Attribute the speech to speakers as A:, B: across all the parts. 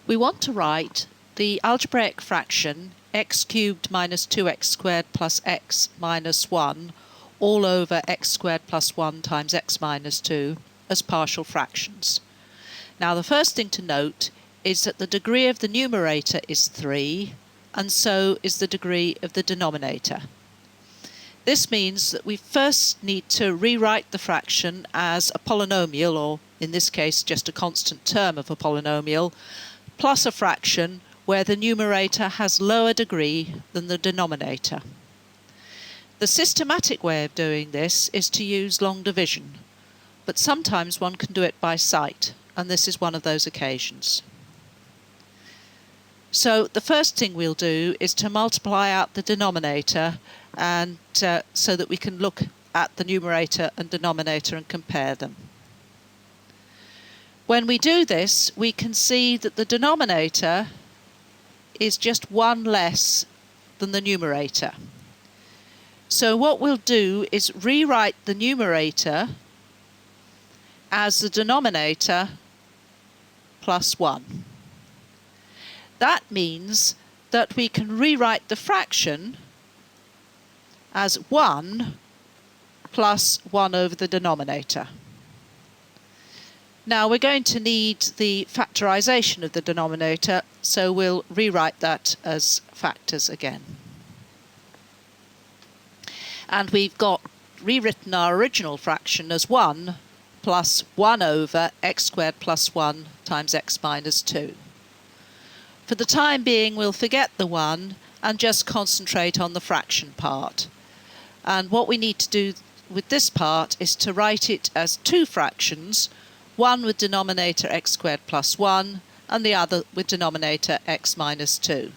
A: We want to write the algebraic fraction x cubed minus 2x squared plus x minus 1 all over x squared plus 1 times x minus 2 as partial fractions. Now the first thing to note is that the degree of the numerator is 3, and so is the degree of the denominator. This means that we first need to rewrite the fraction as a polynomial, or in this case just a constant term of a polynomial, plus a fraction where the numerator has lower degree than the denominator. The systematic way of doing this is to use long division, but sometimes one can do it by sight, and this is one of those occasions. So the first thing we'll do is to multiply out the denominator, and so that we can look at the numerator and denominator and compare them. When we do this, we can see that the denominator is just 1 less than the numerator. So what we'll do is rewrite the numerator as the denominator plus 1. That means that we can rewrite the fraction as 1 plus 1 over the denominator. Now we're going to need the factorisation of the denominator, so we'll rewrite that as factors again. And we've got rewritten our original fraction as 1 plus 1 over x squared plus 1 times x minus 2. For the time being, we'll forget the 1 and just concentrate on the fraction part. And what we need to do with this part is to write it as two fractions, one with denominator x squared plus 1 and the other with denominator x minus 2.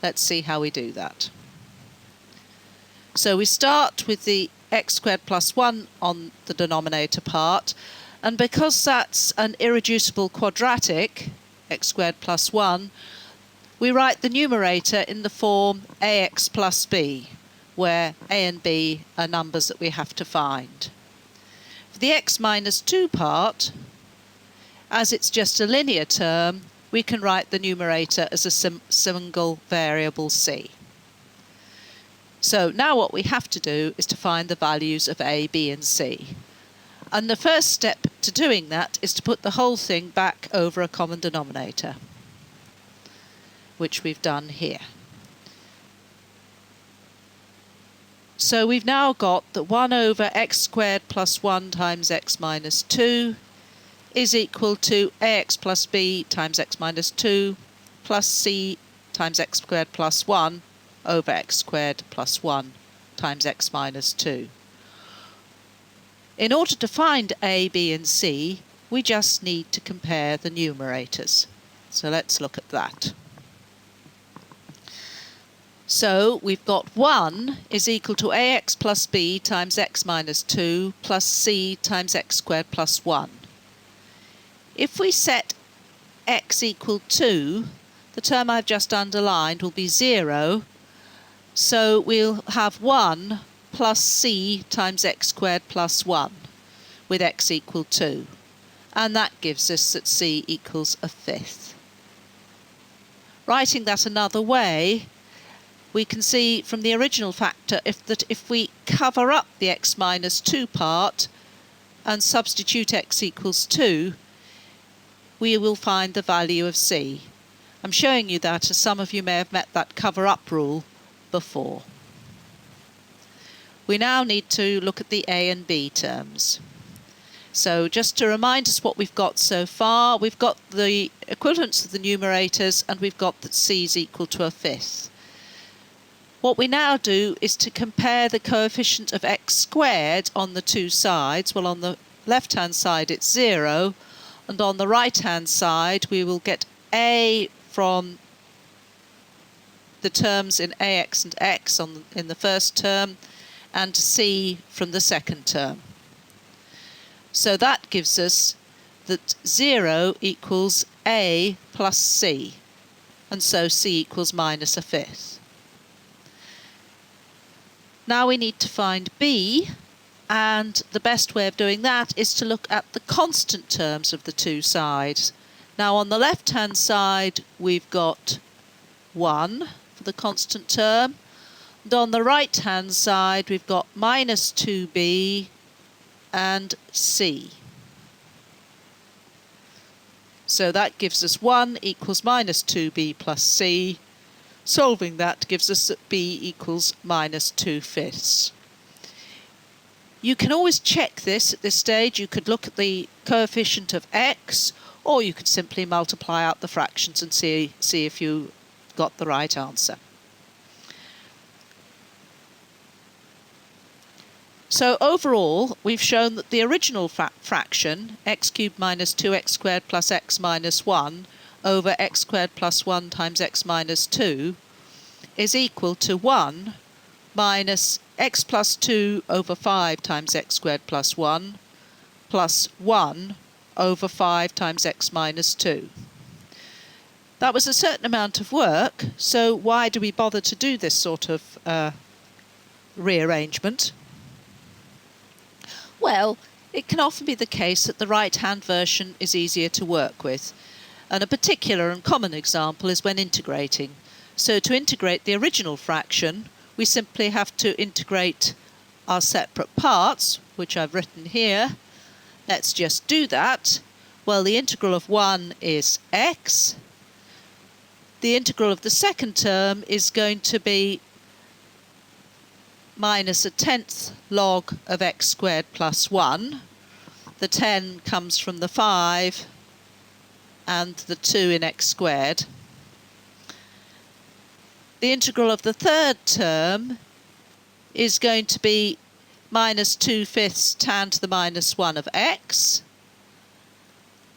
A: Let's see how we do that. So we start with the x squared plus 1 on the denominator part, and because that's an irreducible quadratic, x squared plus 1, we write the numerator in the form ax plus b, where a and b are numbers that we have to find. For the x minus 2 part, as it's just a linear term, we can write the numerator as a single variable c. So now what we have to do is to find the values of a, b and c. And the first step to doing that is to put the whole thing back over a common denominator, which we've done here. So we've now got that 1 over x squared plus 1 times x minus 2 is equal to ax plus b times x minus 2 plus c times x squared plus 1 over x squared plus 1 times x minus 2. In order to find a, b and c, we just need to compare the numerators. So let's look at that. So we've got 1 is equal to ax plus b times x minus 2 plus c times x squared plus 1. If we set x equal 2, the term I've just underlined will be 0, so we'll have 1 plus c times x squared plus 1 with x equal 2, and that gives us that c equals a fifth. Writing that another way, we can see from the original factor if we cover up the x minus 2 part and substitute x equals 2, we will find the value of c. I'm showing you that as some of you may have met that cover up rule before. We now need to look at the a and b terms. So just to remind us what we've got so far, we've got the equivalence of the numerators and we've got that c is equal to a fifth. What we now do is to compare the coefficient of x squared on the two sides. Well, on the left hand side it's 0, and on the right hand side we will get a from the terms in ax and x in the first term, and c from the second term. So that gives us that 0 equals a plus c, and so c equals minus a fifth. Now we need to find b, and the best way of doing that is to look at the constant terms of the two sides. Now on the left-hand side, we've got 1 for the constant term. And on the right-hand side, we've got minus 2b and c. So that gives us 1 equals minus 2b plus c. Solving that gives us that b equals minus 2/5. You can always check this at this stage. You could look at the coefficient of x, or you could simply multiply out the fractions and see if you got the right answer. So overall, we've shown that the original fraction, x cubed minus 2x squared plus x minus 1 over x squared plus 1 times x minus 2 is equal to 1 minus x plus 2 over 5 times x squared plus 1 plus 1 over 5 times x minus 2. That was a certain amount of work, so why do we bother to do this sort of rearrangement? Well, it can often be the case that the right-hand version is easier to work with, and a particular and common example is when integrating. So to integrate the original fraction, we simply have to integrate our separate parts, which I've written here. Let's just do that. Well, the integral of 1 is x. The integral of the second term is going to be minus a 10th log of x squared plus 1. The 10 comes from the 5 and the 2 in x squared. The integral of the third term is going to be minus 2/5 tan to the minus 1 of x.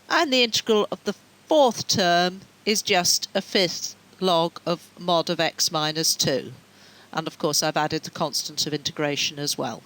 A: And the integral of the fourth term is just a 5th log of mod of x minus 2. And of course I've added the constant of integration as well.